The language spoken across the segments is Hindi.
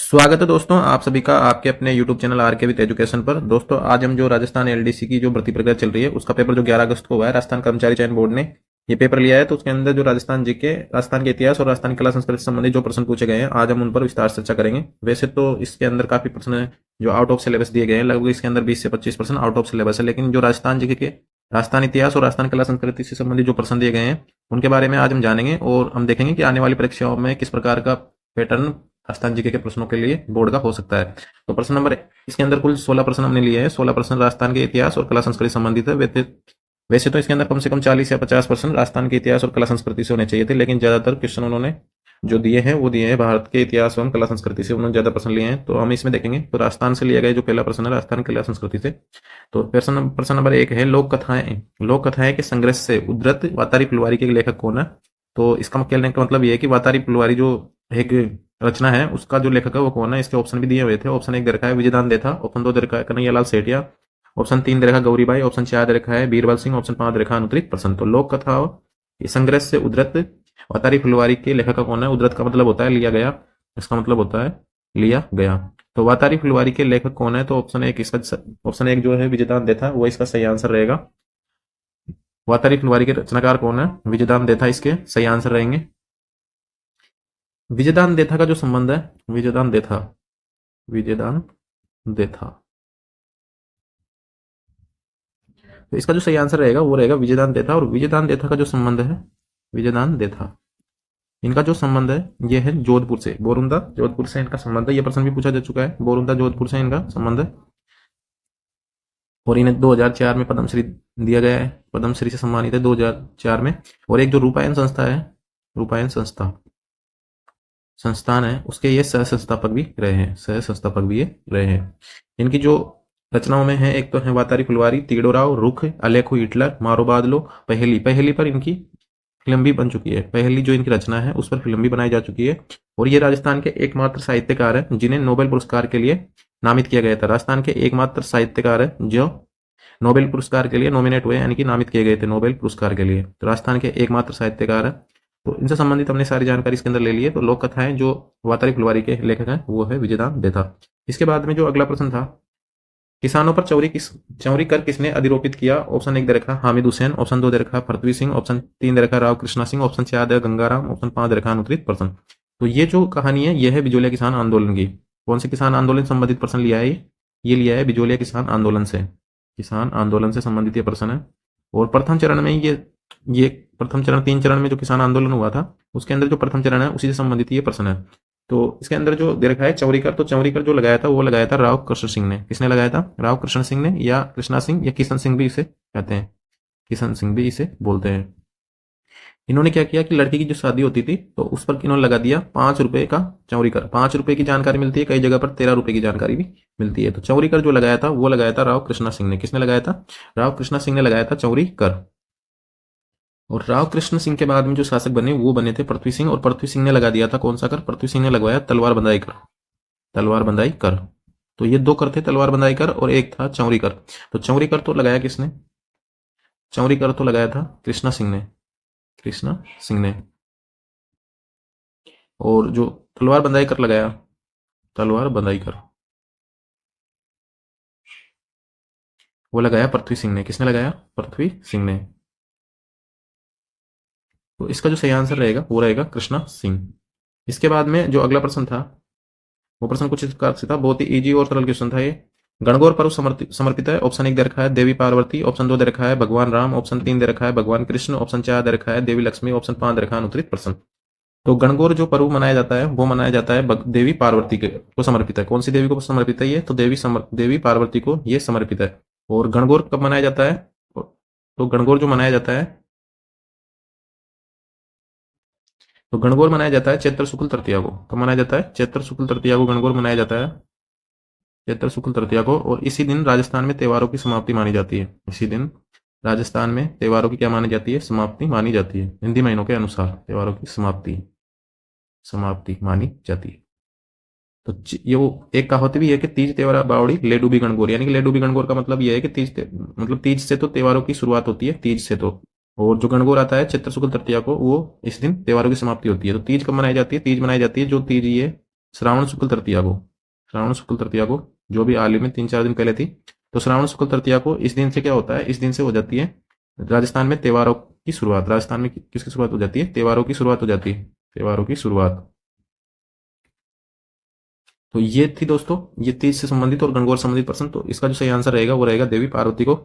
स्वागत है दोस्तों आप सभी का आपके अपने YouTube चैनल आर के विद एजुकेशन पर। दोस्तों आज हम जो राजस्थान एलडीसी की जो भर्ती प्रक्रिया चल रही है उसका पेपर जो 11 अगस्त को हुआ है, राजस्थान कर्मचारी चयन बोर्ड ने ये पेपर लिया है। तो उसके अंदर जो राजस्थान जीके, राजस्थान के इतिहास और राजस्थान की कला संस्कृति से संबंधित जो प्रश्न पूछे गए हैं, आज हम उन पर विस्तार से चर्चा करेंगे। वैसे तो इसके अंदर काफी प्रश्न जो आउट ऑफ सिलेबस दिए गए हैं, लगभग इसके अंदर 20 से 25% आउट ऑफ सिलेबस है। लेकिन जो राजस्थान जीके के राजस्थान इतिहास और राजस्थान कला संस्कृति से संबंधित जो प्रश्न दिए गए हैं उनके बारे में आज हम जानेंगे और हम देखेंगे कि आने वाली परीक्षाओं में किस प्रकार का पैटर्न राजस्थान जीके के प्रश्नों के लिए बोर्ड का हो सकता है। तो प्रश्न नंबर इसके अंदर कुल 16 प्रश्न हमने लिए हैं। 16 प्रश्न राजस्थान के इतिहास और कला संस्कृति संबंधित है। वैसे तो इसके अंदर कम से कम 40 या 50% राजस्थान के इतिहास और कला संस्कृति से होने चाहिए थे, लेकिन ज्यादातर क्वेश्चन उन्होंने जो दिए हैं वो दिए हैं भारत के इतिहास एवं कला संस्कृति से, उन्होंने ज्यादा प्रश्न लिए हैं। तो हम इसमें देखेंगे तो राजस्थान से लिया गया जो पहला प्रश्न है राजस्थान कला संस्कृति से। तो प्रश्न नंबर 1 है लोक कथाएं। लोक कथाएं के संघर्ष से उद्धृत वातारी फुलवारी के लेखक कौन है? तो इसका कहने का मतलब ये है कि वातारी फुलवारी जो एक रचना है उसका जो लेखक है वो कौन है। इसके ऑप्शन भी दिए हुए थे। ऑप्शन 1 दे रखा है विजयदान देथा, ऑप्शन 2 दे रखा है कन्हैयालाल सेठिया, ऑप्शन 3 दे रखा है गौरीबाई, ऑप्शन 4 दे रखा है बीरबल सिंह, ऑप्शन 5 दे रखा है अनुत्तरित प्रश्न। तो लोक कथा संग्रह से उद्धृत वातारी फुलवारी के लेखक का कौन है? उद्धृत का मतलब होता है लिया गया, इसका मतलब होता है लिया गया। तो वातारी फुलवारी के लेखक कौन है? तो ऑप्शन 1 इसका ऑप्शन 1 जो है विजयदान देथा वो इसका सही आंसर रहेगा। वातारी फुलवारी के रचनाकार कौन है? विजयदान देथा इसके सही आंसर रहेंगे। विजयदान देथा का जो संबंध है विजयदान देथा तो इसका जो सही आंसर रहेगा वो रहेगा विजयदान देथा। और विजयदान देथा का जो संबंध है विजयदान देथा इनका जो संबंध है ये है जोधपुर से, बोरुंदा जोधपुर से इनका संबंध है। ये प्रश्न भी पूछा जा चुका है, बोरुंदा जोधपुर से इनका संबंध है। और इन्हें 2004 में पद्मश्री दिया गया है, पद्मश्री से सम्मानित है 2004 में। और एक जो रूपायन संस्था है, रूपायन संस्थान है उसके ये सह संस्थापक भी रहे हैं। इनकी जो रचनाओं में है एक तो है वातारी फुलवारी, तीड़ोराव, रुख, अलेखो हिटलर, मारो बादलो, पहली पर इनकी फिल्म भी बन चुकी है। पहली जो इनकी रचना है उस पर फिल्म भी बनाई जा चुकी है। और ये राजस्थान के एकमात्र साहित्यकार है जिन्हें नोबेल पुरस्कार के लिए नामित किया गया था। राजस्थान के एकमात्र साहित्यकार है जो नोबेल पुरस्कार के लिए नॉमिनेट हुए, यानी कि नामित किए गए थे नोबेल पुरस्कार के लिए। तो राजस्थान के एकमात्र साहित्यकार है। तो इनसे संबंधित हमने सारी जानकारी इसके अंदर ले ली है। तो लोक कथाएं जो वातारी फुलवारी के लेखक हैं वो है विजयदान देथा। इसके बाद में जो अगला प्रश्न था, किसानों पर चौरी कर किसने अधिरोपित किया? ऑप्शन 1 दे रखा हामिद हुसैन, ऑप्शन 2 दे रखा पृथ्वी सिंह, ऑप्शन 3 दे रखा राव कृष्णा सिंह, ऑप्शन 4 दे गंगाराम, ऑप्शन 5 दे रखा अनुत्तरित प्रश्न। तो ये जो कहानी है ये है बिजोलिया किसान आंदोलन की। कौन से किसान आंदोलन से संबंधित प्रश्न लिया है? ये लिया है बिजोलिया किसान आंदोलन से संबंधित ये प्रश्न है। और प्रथम चरण में ये प्रथम चरण 3 चरण में जो किसान आंदोलन हुआ था उसके अंदर जो प्रथम चरण है उसी से संबंधित ये प्रश्न है। तो इसके अंदर जो दे रखा है चौरीकर, तो चौरीकर जो लगाया था वो लगाया था राव कृष्ण सिंह ने। किसने लगाया था? राव कृष्ण सिंह ने, या कृष्णा सिंह, या किशन सिंह भी इसे कहते हैं, किशन सिंह भी इसे बोलते हैं। इन्होंने क्या किया कि लड़की की जो शादी होती थी तो उस पर इन्होंने लगा दिया 5 रुपए का चौरीकर। 5 रुपए की जानकारी मिलती है, कई जगह पर 13 रुपए की जानकारी भी मिलती है। तो चौरीकर जो लगाया था वो लगाया था राव कृष्णा सिंह ने। किसने लगाया था? राव कृष्णा सिंह ने लगाया था चौरीकर। और राव कृष्ण सिंह के बाद में जो शासक बने वो बने थे पृथ्वी सिंह। और पृथ्वी सिंह ने लगा दिया था कौन सा कर? पृथ्वी सिंह ने लगवाया तलवार बंदाई कर। तो ये 2 कर थे, तलवार बंदाई कर और एक था चौरी कर। तो चौरी कर तो लगाया किसने? चौरी कर तो लगाया था कृष्णा सिंह ने। और जो तलवार बंदाई कर लगाया, तलवार बंदाई कर वो लगाया पृथ्वी सिंह ने। किसने लगाया? पृथ्वी सिंह ने। तो इसका जो सही आंसर रहेगा वो रहेगा कृष्णा सिंह। इसके बाद में जो अगला प्रश्न था वो प्रश्न कुछ इस प्रकार से था, बहुत ही इजी और सरल क्वेश्चन था ये। गणगौर पर्व समर्पित है। ऑप्शन 1 दे रखा है देवी पार्वती, ऑप्शन 2 दे रखा है भगवान राम, ऑप्शन 3 दे रखा है भगवान कृष्ण, ऑप्शन 4 दे रखा है देवी लक्ष्मी, ऑप्शन 5 दे रखा है अनुत्तरित प्रश्न। तो गणगौर जो पर्व मनाया जाता है वो मनाया जाता है देवी पार्वती को समर्पित है। कौन सी देवी को समर्पित है ये? तो देवी पार्वती को ये समर्पित है। और गणगौर कब मनाया जाता है? तो गणगौर जो मनाया जाता है तो गणगौर मनाया जाता है चैत्र शुक्ल तृतीया को। कब मनाया जाता है? चैत्र शुक्ल तृतीया को गणगौर मनाया जाता है, चैत्र शुक्ल तृतीया को। और इसी दिन राजस्थान में त्योहारों की समाप्ति मानी जाती है। इसी दिन राजस्थान में त्योहारों की क्या मानी जाती है? समाप्ति मानी जाती है। हिंदी महीनों के अनुसार त्योहारों की समाप्ति मानी जाती है। तो ये वो एक कहावत भी है कि तीज त्योहार बावड़ी ले डूबी गणगौर, यानी कि ले डूबी गणगौर का मतलब ये है कि मतलब तीज से तो त्योहारों की शुरुआत होती है, तीज से तो। और जो गणगौर आता है चित्र शुक्ल तृतीया को वो इस दिन त्योहारों की समाप्ति होती है। तो तीज कब मनाई जाती है? तीज मनाई जाती है जो तीज ये श्रावण शुक्ल तृतीया को, श्रावण शुक्ल तृतीया को, जो भी हाल ही में 3-4 दिन पहले थी, तो श्रावण शुक्ल तृतीया को इस दिन से क्या होता है, इस दिन से हो जाती है राजस्थान में त्योहारों की शुरुआत। राजस्थान में किसकी शुरुआत हो जाती है? त्योहारों की शुरुआत हो जाती है, त्योहारों की शुरुआत। तो ये थी दोस्तों, ये तीज से संबंधित और गणगौर संबंधित प्रश्न। तो इसका जो सही आंसर रहेगा वो रहेगा देवी पार्वती को।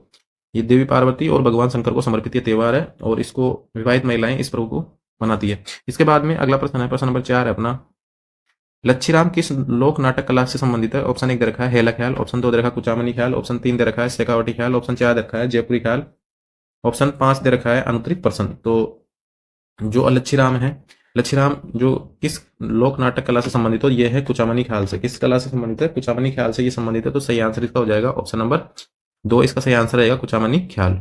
ये देवी पार्वती और भगवान शंकर को समर्पित ये त्योहार है, और इसको विवाहित महिलाएं इस पर्व को मनाती है। इसके बाद में अगला प्रश्न है, प्रश्न नंबर 4 है अपना, लच्छीराम किस लोक नाटक कला से संबंधित है? ऑप्शन 1 दे रखा है हेला ख्याल, ऑप्शन 2 दे रखा है कुचामनी ख्याल, ऑप्शन 3 दे रखा है शेखावटी ख्याल, ऑप्शन 4 दे रखा है जयपुरी ख्याल, ऑप्शन 5 दे रखा है अनुत्तरित प्रश्न। तो जो लच्छीराम है, लच्छीराम जो किस लोक नाटक कला से संबंधित हो, ये है कुचामनी ख्याल से। किस कला से संबंधित है? कुचामनी ख्याल से ये संबंधित है। तो सही आंसर इसका हो जाएगा ऑप्शन नंबर 2, इसका सही आंसर रहेगा कुचामनी ख्याल।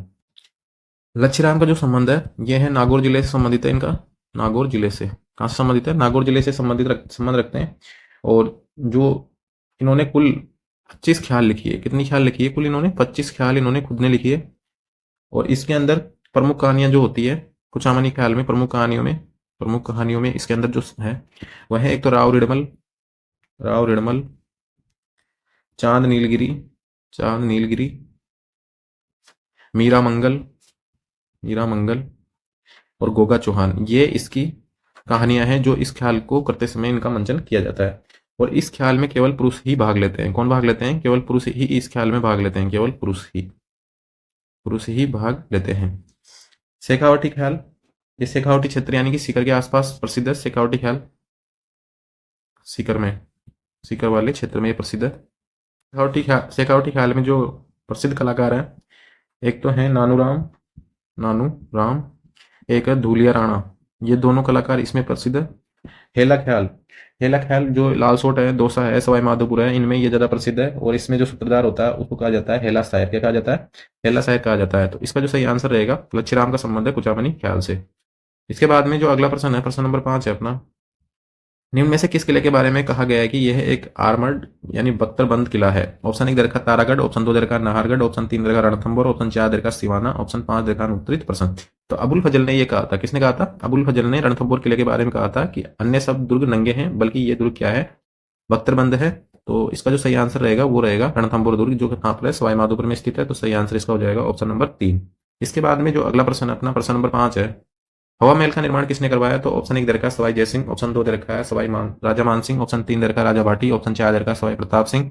लच्छीराम का जो संबंध है ये है नागौर जिले से संबंधित है। इनका नागौर जिले से, कहाँ से संबंधित है? नागौर जिले से संबंध रखते हैं। और जो इन्होंने कुल 25 ख्याल लिखी है, कितनी ख्याल लिखी है? कुल इन्होंने 25 ख्याल इन्होंने खुद ने लिखी है। और इसके अंदर प्रमुख कहानियां जो होती है कुचामनी ख्याल में, प्रमुख कहानियों में इसके अंदर जो है वह है, एक तो राव रिडमल, चांद नीलगिरी, मीरा मंगल और गोगा चौहान। ये इसकी कहानियां हैं जो इस ख्याल को करते समय इनका मंचन किया जाता है। और इस ख्याल में केवल पुरुष ही भाग लेते हैं। कौन भाग लेते हैं? केवल पुरुष ही इस ख्याल में भाग लेते हैं, केवल पुरुष ही भाग लेते हैं। शेखावटी ख्याल, ये शेखावटी क्षेत्र यानी कि सीकर के आसपास प्रसिद्ध है। शेखावटी ख्याल सीकर वाले क्षेत्र में ये प्रसिद्ध है। शेखावटी ख्याल में जो प्रसिद्ध कलाकार है, एक तो है नानू राम, एक है धूलिया राणा। ये दोनों कलाकार इसमें प्रसिद्ध है। हेला ख्याल जो लालसोट है, दौसा है, सवाई माधोपुर है, इनमें ये ज्यादा प्रसिद्ध है। और इसमें जो सूत्रधार होता है उसको कहा जाता है हेला शायर। क्या कहा जाता है? हेला शायर कहा जाता है। तो इसका जो सही आंसर रहेगा, लच्छीराम का संबंध है कुचामनी ख्याल से। इसके बाद में जो अगला प्रश्न है, प्रश्न नंबर 5 है अपना, निम्न में से किस किले के बारे में कहा गया है कि यह एक आर्मर्ड यानी बख्तरबंद किला है? ऑप्शन 1 दे रखा तारागढ़, ऑप्शन 2 दे रखा नाहरगढ़, ऑप्शन 3 दे रखा रणथंभौर, ऑप्शन 4 दे रखा सिवाना, ऑप्शन 5 दे रखा अनुत्तरित प्रश्न। तो अबुल फजल ने यह कहा था, किसने कहा था? अबुल फजल ने रणथंभौर किले के बारे में कहा था कि अन्य सब दुर्ग नंगे हैं, बल्कि ये दुर्ग क्या है? बख्तरबंद है। तो इसका जो सही आंसर रहेगा वो रहेगा रणथंभौर दुर्ग, जो कहाँ पर है? सवाई माधोपुर में स्थित है। तो सही आंसर इसका हो जाएगा ऑप्शन नंबर 3। इसके बाद में जो अगला प्रश्न है अपना, प्रश्न नंबर 5 है, हवा महल का निर्माण किसने करवाया? तो ऑप्शन 1 दे रखा है सवाई जयसिंह, ऑप्शन 2 दे रखा है राजा मानसिंह, ऑप्शन 3 दे रखा है राजा भाटी, ऑप्शन 4 दे रखा है सवाई प्रताप सिंह,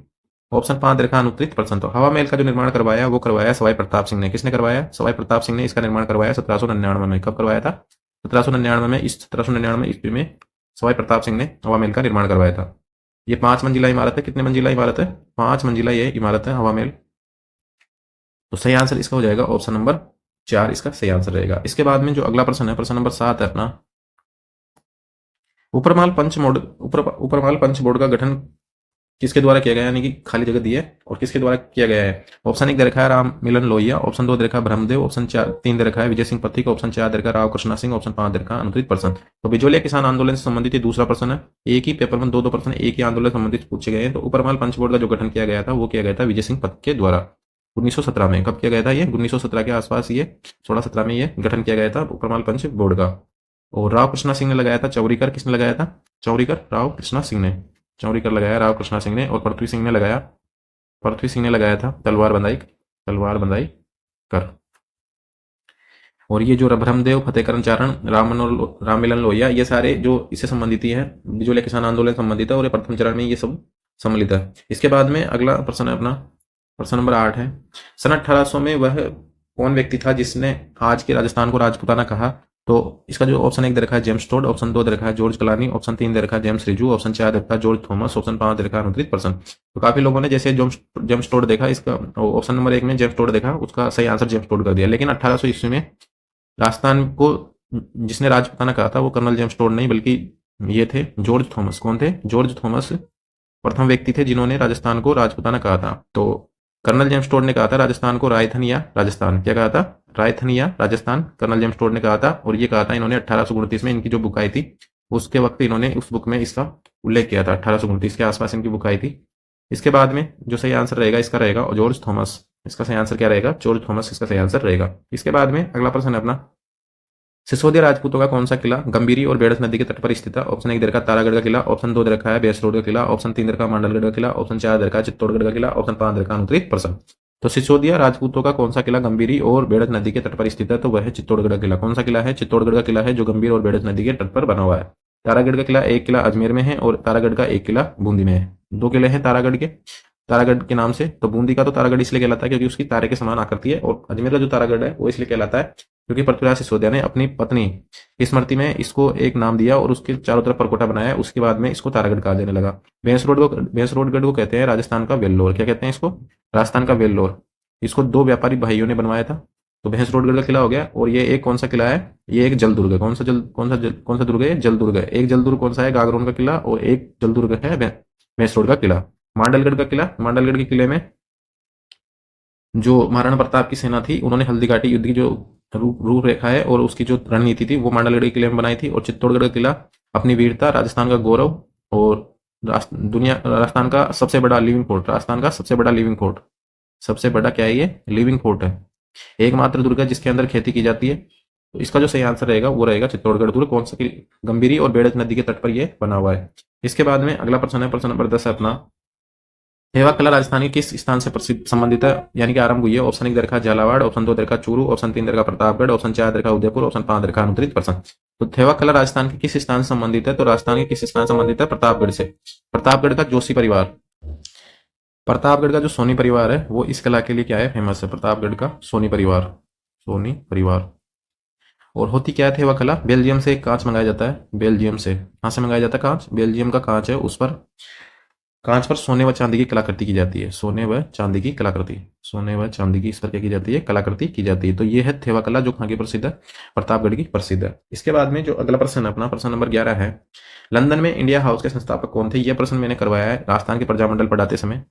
ऑप्शन 5 दे रखा है अनुत्तरित प्रश्न। तो हवा महल का जो निर्माण करवाया वो करवाया सवाई प्रताप सिंह ने। किसने करवाया? सवाई प्रताप सिंह ने इसका निर्माण करवाया 1799 में। कब करवाया था? 1799 में। इस 1799 ईस्वी में सवाई प्रताप सिंह ने हवा महल का निर्माण करवाया था। ये 5 मंजिला इमारत है। कितने मंजिला इमारत है? 5 मंजिला ये इमारत है हवा महल। तो सही आंसर इसका हो जाएगा ऑप्शन नंबर 4, इसका सही आंसर रहेगा। इसके बाद में जो अगला प्रश्न है, प्रश्न नंबर 7 है अपना, उपरमाल पंच बोर्ड का गठन किसके द्वारा किया गया, यानी कि खाली जगह दी है और किसके द्वारा किया गया है? ऑप्शन 1 दे रखा है राम मिलन लोहिया, ऑप्शन 2 दे रखा है ब्रह्मदेव, ऑप्शन 3 दे रखा है विजय सिंह पथिक, ऑप्शन 4 दे रखा है राव कृष्णा सिंह, ऑप्शन 5 दे रखा है अनुत्तरित प्रश्न। तो बिजोलिया किसान आंदोलन से संबंधित ये दूसरा प्रश्न है। एक ही पेपर में दो प्रश्न एक ही आंदोलन से संबंधित पूछे गए हैं। तो उपरमाल पंच बोर्ड का जो गठन किया गया था वो किया गया था विजय सिंह पथिक के द्वारा 1917 में। कब किया गया था? ये 1917 के आसपास, ये 16-17 में ये गठन किया गया था उपरमाल पंच बोर्ड का। और राव कृष्णा सिंह ने लगाया था चौरीकर। किसने लगाया था? चौरीकर, राव कृष्णा सिंह ने चौरीकर लगाया, राव कृष्णा सिंह ने। और पृथ्वी सिंह ने लगाया था तलवार बंदाई कर। और ये जो ब्रह्मदेव, फतेहकरण चारण, राम मिलन लोहिया, ये सारे जो इससे संबंधित ही है, बिजोलिया किसान आंदोलन संबंधित है, और ये प्रथम चरण में ये सब सम्मिलित है। इसके बाद में अगला प्रश्न है अपना, प्रश्न नंबर 8 है, सन 1800 में वह कौन व्यक्ति था जिसने आज के राजस्थान को राजपुताना कहा? तो इसका जो ऑप्शन 1 दे रखा है जेम्स टोड, ऑप्शन 2 दे रखा है जॉर्ज कलानी, ऑप्शन 3 दे रखा है जेम्स रिजू, ऑप्शन 4 दे रखा है जॉर्ज थॉमस, ऑप्शन 5 दे रखा है अनुत्तरित प्रश्न। तो काफी लोगों ने जैसे जेम्स टोड देखा, इसका ऑप्शन नंबर 1 में जेम्स टोड देखा, उसका सही आंसर जेम्स टोड कर दिया। लेकिन 1800 ईस्वी में राजस्थान को जिसने राजपुताना कहा था वो कर्नल जेम्स टोड नहीं, बल्कि ये थे जॉर्ज थॉमस। कौन थे? जॉर्ज थॉमस प्रथम व्यक्ति थे जिन्होंने राजस्थान को राजपुताना कहा था। तो कर्नल जेम्स टोड ने कहा था राजस्थान को रायथन या राजस्थान। क्या कहा था? रायथन या राजस्थान, कर्नल जेम्स टोड ने कहा था। और ये कहा था इन्होंने 1829 में, इनकी जो बुक आई थी उसके वक्त इन्होंने उस बुक में इसका उल्लेख किया था। 1829 के आसपास इनकी बुक आई थी। इसके बाद में जो सही आंसर रहेगा इसका रहेगा जॉर्ज थॉमस। इसका सही आंसर क्या रहेगा? जॉर्ज थॉमस इसका सही आंसर रहेगा। इसके बाद में अगला प्रश्न है अपना, सिसोदिया राजपूतों का कौन सा किला गंभीरी और बेड़स नदी के तट पर स्थित है? ऑप्शन 1 दे रखा है तारागढ़ का किला, ऑप्शन 2 दे रखा है बेस रोड का किला, ऑप्शन 3 दे रखा है मांडलगढ़ का किला, ऑप्शन 4 दे रखा है चित्तौड़गढ़ का किला, ऑप्शन 5 दे रखा है अनुत्तरी प्रसन्न। तो सिसोदिया राजपूतों का कौन सा किला गंभीरी और बेड़स नदी के तट पर स्थित है? तो वह है चित्तौड़गढ़ का किला। कौन सा किला है? चित्तौड़गढ़ का किला है, जो गंभीर और बेड़स नदी के तट पर बना हुआ है। तारागढ़ का किला, एक किला अजमेर में है और तारागढ़ का एक किला बूंदी में है। दो किले हैं तारागढ़ के, तारागढ़ के नाम से। तो बूंदी का तो तारागढ़ इसलिए कहलाता है क्योंकि उसकी तारे के समान आकृति है, और अजमेर का जो तारागढ़ है वो इसलिए कहलाता है क्योंकि पृथ्वीराज सिसोदिया ने अपनी पत्नी की स्मृति में इसको एक नाम दिया और उसके चारों तरफ परकोटा बनाया। उसके बाद में इसको तारागढ़ कहा जाने लगा। भैंसरोडगढ़ को कहते हैं राजस्थान का वेल्लोर। क्या कहते हैं इसको? राजस्थान का वेल्लोर। इसको दो व्यापारी भाइयों ने बनवाया था। तो भैंसरोडगढ़ का किला हो गया। और ये एक कौन सा किला है? ये एक जल दुर्ग है। कौन सा दुर्ग है? जल दुर्ग है। एक जल दुर्ग कौन सा है? गागरोन का किला। और एक जल दुर्ग है भैंसरोड का किला। मांडलगढ़ का किला, मांडलगढ़ के किले में जो महाराणा प्रताप की सेना थी उन्होंने हल्दी घाटी युद्ध की जो रूपरेखा है और उसकी जो रणनीति थी वो मांडलगढ़ के किले में बनाई थी। और चित्तौड़गढ़ का किला अपनी वीरता, राजस्थान का गौरव और राजस्थान का सबसे बड़ा लिविंग फोर्ट, राजस्थान का सबसे बड़ा लिविंग फोर्ट, सबसे बड़ा क्या है? ये लिविंग फोर्ट है। एकमात्र दुर्ग है जिसके अंदर खेती की जाती है। तो इसका जो सही आंसर रहेगा वो रहेगा चित्तौड़गढ़ दुर्ग। कौन सा? गंभीरी और बेड़ज नदी के तट पर यह बना हुआ है। इसके बाद में अगला प्रश्न है, प्रश्न नंबर 10 है अपना। मेवा कला राजस्थान के किस स्थान से प्रसिद्ध संबंधित है, यानी कि आरंभ हुई है? ऑप्शन 1 दरखा झालावाड़, ऑप्शन 2 दरखा चूरू, ऑप्शन 3 दरखा प्रतापगढ़, ऑप्शन 4 दरखा उदयपुर, ऑप्शन 5 दरखा अनुत्तरित प्रसन्न। तो थेवा कला राजस्थान के किस स्थान से संबंधित है? तो राजस्थान के किस स्थान से संबंधित है? प्रतापगढ़ से। प्रतापगढ़ का जोशी परिवार, प्रतापगढ़ का जो सोनी परिवार है वो इस कला के लिए क्या है? फेमस है। प्रतापगढ़ का सोनी परिवार, सोनी परिवार। और होती क्या है थेवा कला? बेल्जियम से एक कांच मंगाया जाता है, बेल्जियम से। कहां से मंगाया जाता है कांच? बेल्जियम का कांच है, उस पर कांच पर सोने व चांदी की कलाकृति की जाती है। सोने व चांदी की कलाकृति, सोने व चांदी की इस पर क्या की जाती है? कलाकृति की जाती है। तो ये है थेवा कला, जो कहाँ की प्रसिद्ध है? प्रतापगढ़ की प्रसिद्ध है। इसके बाद में जो अगला प्रश्न है अपना, प्रश्न नंबर 11 है। लंदन में इंडिया हाउस के संस्थापक कौन थे? यह प्रश्न मैंने करवाया है राजस्थान के प्रजामंडल पढ़ाते समय,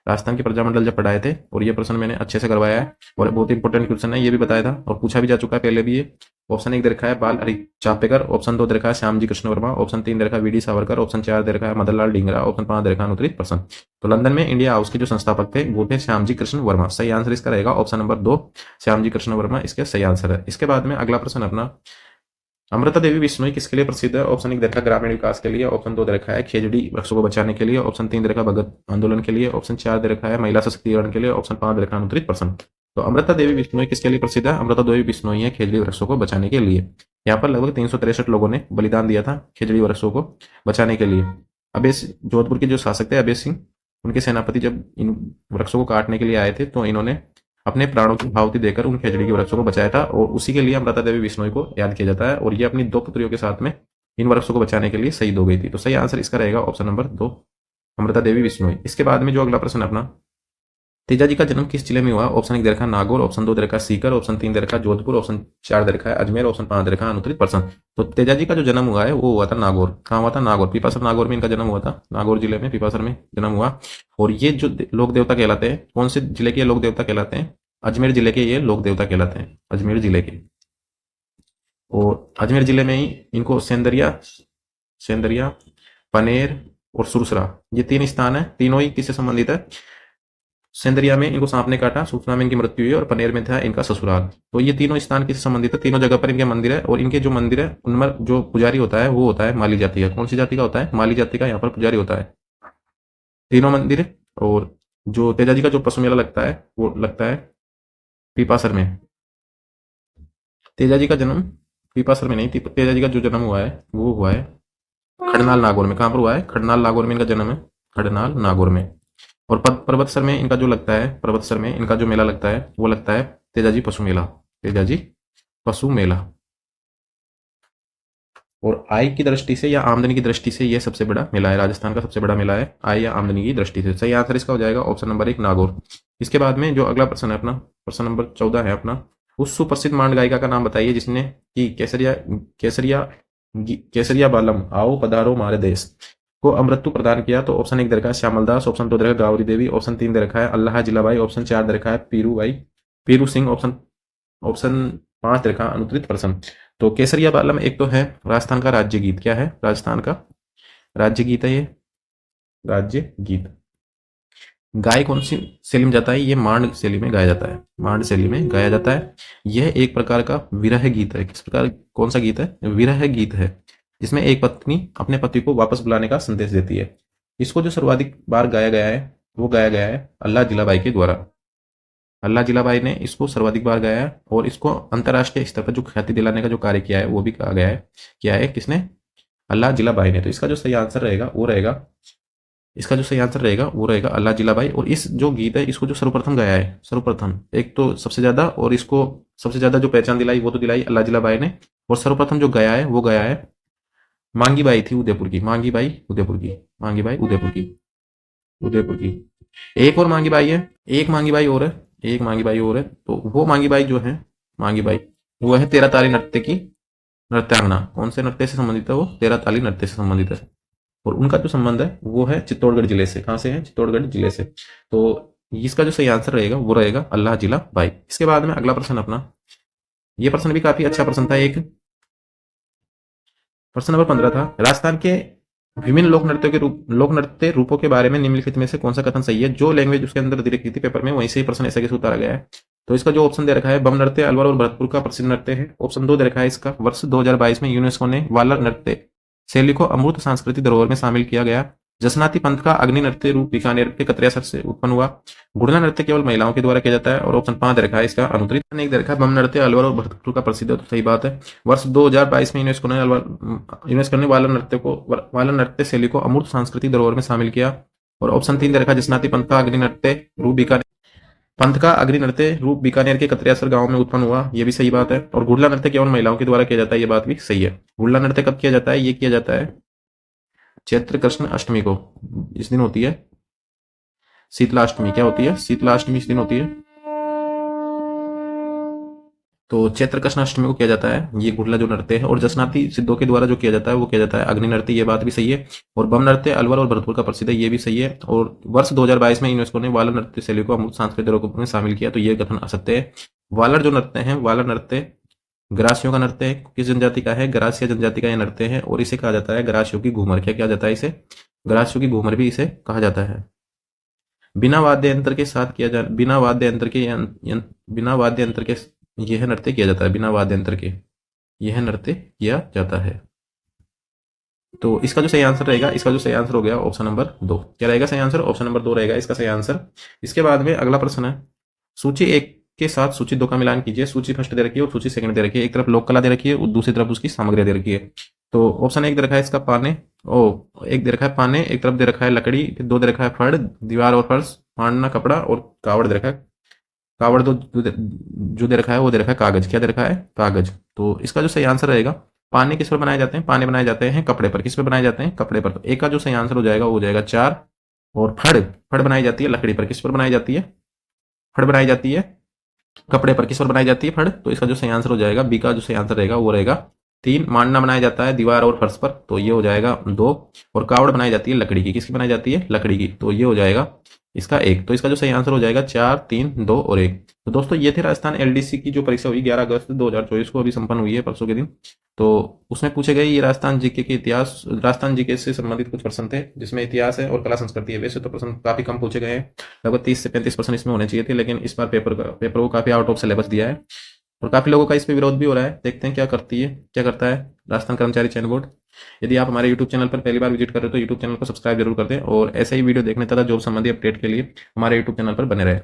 राजस्थान के प्रजामंडल जब पढ़ाए थे, और ये प्रश्न मैंने अच्छे से करवाया है और बहुत इंपॉर्टेंट क्वेश्चन है, ये भी बताया था और पूछा भी जा चुका है पहले भी ये। ऑप्शन 1 दे रखा है बाल हरि चापेकर, ऑप्शन 2 दे रखा है श्यामजी कृष्ण वर्मा, ऑप्शन 3 दे रखा है वी डी सावरकर, ऑप्शन 4 दे रखा है मदनलाल डींगरा, ऑप्शन 5 दे रखा है अनुत्तरित प्रसन्न। तो लंदन में इंडिया हाउस के जो संस्थापक थे वो थे श्यामजी कृष्ण वर्मा। सही आंसर इसका रहेगा ऑप्शन नंबर 2, श्यामजी कृष्ण वर्मा इसका सही आंसर है। इसके बाद में अगला प्रश्न अपना, अमृता देवी बिश्नोई किसके लिए प्रसिद्ध है? ऑप्शन 1 दे रखा है ग्रामीण विकास के लिए, ऑप्शन 2 दे रखा है खेजड़ी वृक्षों को बचाने के लिए, ऑप्शन 3 दे रखा है भगत आंदोलन के लिए, ऑप्शन 4 दे रखा है महिला सशक्तिकरण के लिए, ऑप्शन 5 दे रखा है अनुत्तरित प्रसन्न। तो अमृता देवी बिश्नोई किसके लिए प्रसिद्ध है? अमृता देवी बिश्नोई है खेजड़ी वृक्षों को बचाने के लिए। यहाँ पर लगभग 363 लोगों ने बलिदान दिया था खेजड़ी वृक्षों को बचाने के लिए। अबेस जोधपुर के जो शासक थे अबेस सिंह, उनके सेनापति जब इन वृक्षों को काटने के लिए आए थे तो इन्होंने अपने प्राणों की आहुति देकर उन खेजड़ी के वृक्षों को बचाया था, और उसी के लिए अमृता देवी बिश्नोई को याद किया जाता है। और ये अपनी 2 पुत्रियों के साथ में इन वृक्षों को बचाने के लिए शहीद हो गई थी। तो सही आंसर इसका रहेगा ऑप्शन नंबर 2, अमृता देवी बिश्नोई। इसके बाद में जो अगला प्रश्न अपना, तेजाजी का जन्म किस जिले में हुआ? ऑप्शन 1 दे रखा है नागौर, ऑप्शन 2 दे रखा है सीकर, ऑप्शन 3 दे रखा है जोधपुर, ऑप्शन 4 दे रखा है अजमेर, ऑप्शन 5 दे रखा है अनुत्तरित प्रसन्न। तो तेजाजी का जो जन्म हुआ है वो हुआ था नागौर। कहाँ हुआ था? नागौर, पीपासर नागौर में इनका जन्म हुआ था। नागौर जिले में पीपासर में जन्म हुआ। और ये जो लोक देवता कहलाते हैं, कौन से जिले के लोक देवता कहलाते हैं? अजमेर जिले के ये लोक देवता कहलाते हैं, अजमेर जिले के। और अजमेर जिले में ही इनको सेंदरिया, सेंदरिया, पनेर और सुरसरा, ये 3 स्थान है। तीनों ही किससे संबंधित है? सेंदरिया में इनको सांप ने काटा, सुरसरा में इनकी मृत्यु हुई और पनेर में था इनका ससुराल। तो ये तीनों स्थान किससे संबंधित है? तीनों जगह पर इनके मंदिर है, और इनके जो मंदिर है उनमें जो पुजारी होता है वो होता है माली जाति का। कौन सी जाति का होता है? माली जाति का यहाँ पर पुजारी होता है। तीनों मंदिर। और जो तेजाजी का जो पशु मेला लगता है वो लगता है पीपासर में। तेजाजी का जन्म पीपासर में नहीं, तेजाजी का जो जन्म हुआ है वो हुआ है खड़नाल नागौर में। कहाँ पर हुआ है? खड़नाल नागौर में इनका जन्म है, खड़नाल नागौर में। और पर्वतसर में इनका जो लगता है, पर्वतसर में इनका जो मेला लगता है वो लगता है तेजाजी पशु मेला, तेजाजी पशु मेला। और आय की दृष्टि से या आमदनी की दृष्टि से यह सबसे बड़ा मेला है, राजस्थान का सबसे बड़ा मेला है आय या आमदनी की दृष्टि से। सही आंसर इसका हो जाएगा ऑप्शन नंबर 1 नागौर। इसके बाद में जो अगला प्रश्न है अपना, प्रश्न नंबर 14 है अपना, उस सुप्रसिद्ध मांड गायिका का नाम बताइए जिसने कि केसरिया केसरिया केसरिया बालम आओ पधारो मारे देश को अमृत्यु प्रदान किया। तो ऑप्शन 1 दे रखा है श्यामल दास, ऑप्शन 2 दे रखा है गावरी देवी, ऑप्शन 3 दे रखा है अल्लाह जिलाबाई, ऑप्शन 4 दे रखा है पीरू सिंह, ऑप्शन ऑप्शन 5 दे रखा है अनुत्तरित प्रसन्न। तो केसरिया बालम एक तो है राजस्थान का राज्य गीत। क्या है? राजस्थान का राज्य गीत है ये, राज्य गीत। गाय कौन सी शैली में जाता है? ये मांड शैली में गाया जाता है, मांड शैली में गाया जाता है। यह एक प्रकार का विरह गीत है। किस प्रकार, कौन सा गीत है? विरह गीत है, जिसमें एक पत्नी अपने पति को वापस बुलाने का संदेश देती है। इसको जो सर्वाधिक बार गाया गया है वो गाया गया है अल्लाह जिलाबाई के द्वारा। अल्लाह जिलाबाई ने इसको सर्वाधिक बार गाया है, और इसको अंतर्राष्ट्रीय स्तर पर जो ख्याति दिलाने का जो कार्य किया है वो भी कहा गया है, किया है किसने? अल्लाह जिलाबाई ने। तो इसका जो सही आंसर रहेगा वो रहेगा, इसका जो सही आंसर रहेगा वो रहेगा अल्लाह जिलाबाई। और इस जो गीत है इसको जो सर्वप्रथम गाया है, सर्वप्रथम एक तो सबसे ज्यादा, और इसको सबसे ज्यादा जो पहचान दिलाई वो तो दिलाई अल्लाह जिलाबाई ने, और सर्वप्रथम जो गाया है वो गाया है मांगी बाई थी उदयपुर की, मांगी बाई उदयपुर की, मांगी बाई उदयपुर की, उदयपुर की। एक और मांगी बाई है, एक मांगी बाई और है, एक मांगी बाई और है। तो वो मांगी बाई जो है, मांगी बाई, वो है तेरह ताली नृत्य की नृत्यांगना। कौन से नृत्य से संबंधित है वो? तेरह ताली नृत्य से संबंधित है। और उनका जो संबंध है वो है चित्तौड़गढ़ जिले से। कहां से है? चित्तौड़गढ़ जिले से। तो इसका जो सही आंसर रहेगा वो रहेगा अल्लाह जिला बाई। इसके बाद में अगला प्रश्न अपना, ये प्रश्न भी काफी अच्छा प्रश्न था। एक प्रश्न नंबर 15 था, राजस्थान के विभिन्न लोक नृत्य रूपों के बारे में निम्नलिखित में से कौन सा कथन सही है? जो लैंग्वेज उसके अंदर दे रखी थी पेपर में वहीं से ही प्रश्न ऐसा कैसे उतारा गया है। तो इसका जो ऑप्शन दे रखा है, बम नृत्य अलवर और भरतपुर का प्रसिद्ध नृत्य है। ऑप्शन 2 दे रखा है इसका, वर्ष 2022 में यूनेस्को ने वालर नृत्य शैली को अमूर्त सांस्कृतिक धरोहर में शामिल किया गया। जसनाती पंथ का अग्नि नृत्य रूप बीकानेर के कतरियासर से उत्पन्न हुआ। गुड़ना नृत्य केवल महिलाओं के द्वारा किया जाता है। और ऑप्शन 5 दे रखा है इसका, अनुत्तरित एक दे रखा है, बम नृत्य अलवर और भरतपुर का प्रसिद्ध है। तो सही बात है। वर्ष 2022 में यूनेस्को ने वालर नृत्य शैली को अमूर्त सांस्कृतिक धरोहर में शामिल किया। और ऑप्शन 3 दे रखा है, जसनाती पंथ का अग्नि नृत्य रूप बीकानेर के कतरियासर गांव में उत्पन्न हुआ। यह भी सही बात है। और गुड़ला नृत्य केवल महिलाओं के द्वारा किया जाता है, यह बात भी सही है। गुड़ला नृत्य कब किया जाता है? ये किया जाता है चैत्र कृष्ण अष्टमी को। इस दिन होती है शीतलाष्टमी। क्या होती है? शीतलाष्टमी इस दिन होती है। तो चैत्र कृष्ण अष्टमी को किया जाता है ये गुड़ला जो नृत्य है। और जसनाती सिद्धों के द्वारा जो किया जाता है वो किया जाता है अग्नि नृत्य, ये बात भी सही है। और बम नृत्य अलवर और भरतपुर का प्रसिद्ध है, ये भी सही है। और वर्ष 2022 में यूनेस्को ने वालर नृत्य शैली को अमूर्त सांस्कृतिक रूप में शामिल किया, तो ये कथन असत्य है। वालर जो नृत्य है, वालर नृत्य ग्रासियों का नृत्य है। किस जनजाति का है? ग्रासिया जनजाति का यह नृत्य है। और इसे कहा जाता है ग्रासियों की घूमर। क्या कहा जाता है इसे? ग्रासियों की घूमर भी इसे कहा जाता है। बिना वाद्य यंत्र के साथ किया जा बिना वाद्य यंत्र के बिना वाद्य यंत्र के यह नृत्य किया जाता है। बिना वाद्य यंत्र के यह नृत्य किया जाता है। तो इसका जो सही आंसर रहेगा, इसका जो सही आंसर हो गया ऑप्शन नंबर 2। क्या रहेगा सही आंसर? ऑप्शन नंबर 2 रहेगा इसका सही आंसर। इसके बाद में अगला प्रश्न है, सूची 1 के साथ सूची 2 का मिलान कीजिए। सूची फर्स्ट दे रखी है और सूची सेकंड दे रखी है। एक तरफ लोक कला दे रखी है और दूसरी तरफ उसकी सामग्री दे रखी है। तो ऑप्शन 1 दे रखा है इसका पाने, एक दे रखा है पाने, एक तरफ दे रखा है लकड़ी, फिर 2 दे रखा है फड़, दीवार और फर्श, फाड़ना कपड़ा, और कावड़ दे रखा है। कावड़ दो जो दे रखा है वो दे रखा है कागज। क्या दे रखा है? कागज। तो इसका जो सही आंसर रहेगा, पाने किस पर बनाए जाते हैं? पाने बनाए जाते हैं कपड़े पर। किस पर बनाए जाते हैं? कपड़े पर। तो एक का जो सही आंसर हो जाएगा वो हो जाएगा 4। और फड़, फड़ बनाई जाती है लकड़ी पर। किस पर बनाई जाती है? फड़ बनाई जाती है कपड़े पर। किस पर बनाई जाती है? फड़। तो इसका जो सही आंसर हो जाएगा बी का जो सही आंसर रहेगा वो रहेगा 3। मांडना बनाया जाता है दीवार और फर्श पर, तो ये हो जाएगा 2। और कावड़ बनाई जाती है लकड़ी की। किसकी बनाई जाती है? लकड़ी की। तो ये हो जाएगा इसका 1। तो इसका जो सही आंसर हो जाएगा 4, 3, 2 और 1। तो दोस्तों ये थे राजस्थान एलडीसी की जो परीक्षा हुई 11 अगस्त 2024 को, अभी संपन्न हुई है परसों के दिन। तो उसमें पूछे गए ये राजस्थान जीके के इतिहास, राजस्थान जीके से संबंधित कुछ प्रश्न थे, जिसमें इतिहास है और कला संस्कृति है। वैसे तो प्रश्न काफी कम पूछे गए हैं, लगभग 30 से 35 प्रश्न इसमें होने चाहिए थे, लेकिन इस बार पेपर को काफी आउट ऑफ सिलेबस दिया है। और काफी लोगों का इस पे विरोध भी हो रहा है। देखते हैं क्या करता है राजस्थान कर्मचारी चयन बोर्ड। यदि आप हमारे यूट्यूब चैनल पर पहली बार विजिट कर रहे हो तो यूट्यूब चैनल को सब्सक्राइब जरूर कर दें, और ऐसे ही वीडियो देखने तथा जॉब संबंधी अपडेट के लिए हमारे यूट्यूब चैनल पर बने रहे।